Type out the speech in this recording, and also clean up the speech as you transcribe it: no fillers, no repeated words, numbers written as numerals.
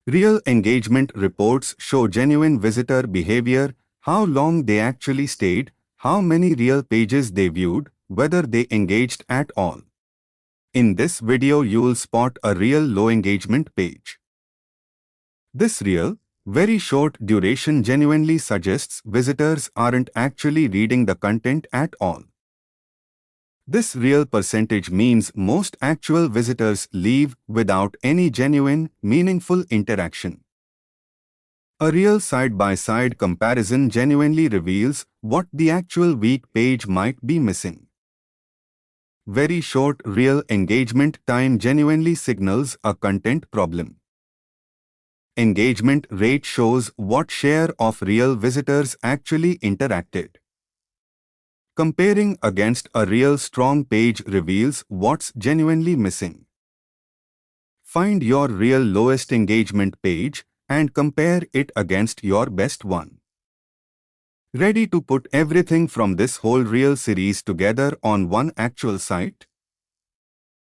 Real engagement reports show genuine visitor behavior, how long they actually stayed, how many real pages they viewed, whether they engaged at all. In this video you'll spot a real low engagement page. This real, very short duration genuinely suggests visitors aren't actually reading the content at all. This real percentage means most actual visitors leave without any genuine, meaningful interaction. A real side-by-side comparison genuinely reveals what the actual weak page might be missing. Very short real engagement time genuinely signals a content problem. Engagement rate shows what share of real visitors actually interacted. Comparing against a real strong page reveals what's genuinely missing. Find your real lowest engagement page and compare it against your best one. Ready to put everything from this whole real series together on one actual site?